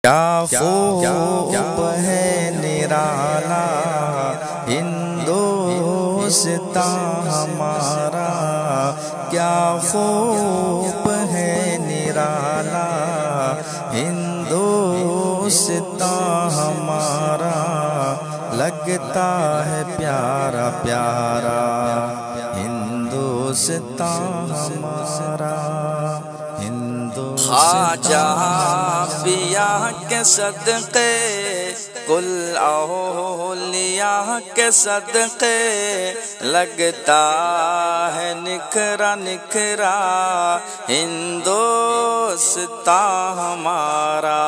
کیا خوب ہے نرالا ہندوستان ہمارا، کیا خوب ہے نرالا ہندوستان ہمارا، لگتا ہے پیارا پیارا ہندوستان ہمارا، خواجہ پیا کے صدقے کل اولیاء کے صدقے، لگتا ہے نکھرا نکھرا ہندوستان ہمارا،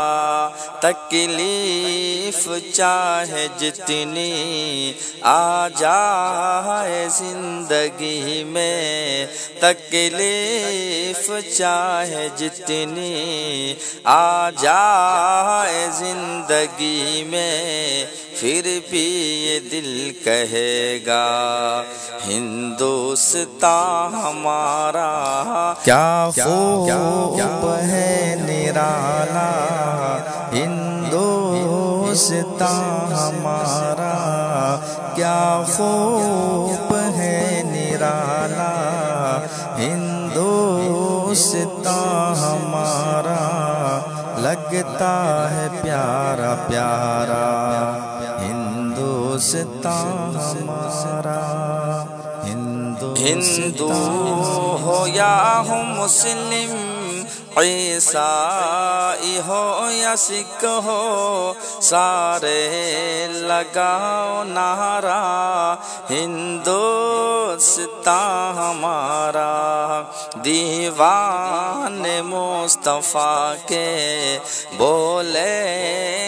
تکلیف چاہے جتنی آ جائے زندگی میں، تکلیف چاہے جتنی آ جائے زندگی میں، پھر بھی یہ دل کہے گا ہندوستان ہمارا، کیا خوب ہے نرالا ہندوستان ہمارا، کیا خوب ہے نرالا ہندوستان ہمارا، لگتا ہے پیارا پیارا ہندوستان ہمارا، ہندو ہو یا ہو مسلم، عیسائی ہو یا سکھ ہو، سارے لگاؤ نعرہ ہندوستان ہمارا، دیوان مصطفیٰ کے بولے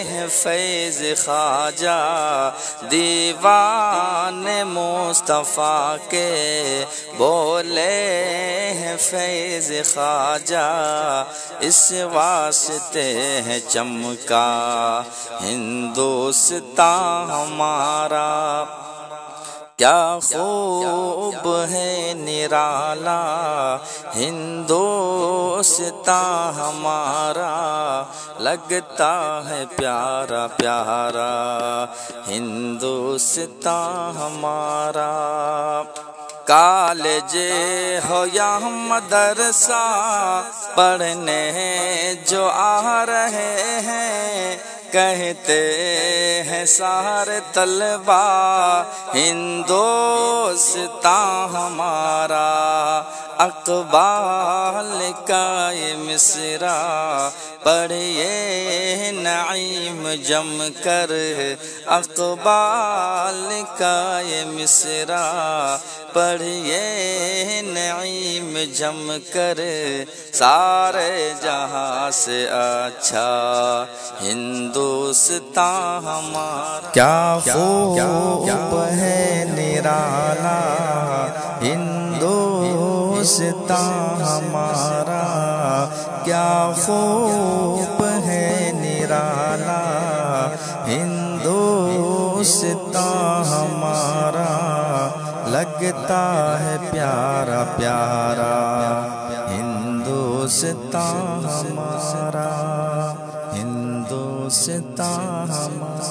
ہیں فیض خواجہ، دیوان مصطفیٰ کے بولے ہیں فیض خواجہ، اس واسطے ہے چمکا ہندوستان ہمارا، کیا خوب ہے نرالا ہندوستان ہمارا، لگتا ہے پیارا پیارا ہندوستان ہمارا، کالج ہو یا مدرسہ پڑھنے جو آ رہے ہیں، کہتے ہیں سارے طلبا ہندوستان ہمارا، اقبال کا یہ مصرع پڑھیے نعیم جم کر، اقبال کا یہ مصرع پڑھیے نعیم جم کر، سارے جہاں سے اچھا ہندوستان ہمارا، کیا خوب ہے نرالا ہندوستان ہمارا، کیا خوب ہے نرالا ہندوستان ہمارا، لگتا ہے پیارا پیارا ہندوستان ہمارا، ہندوستان ہمارا۔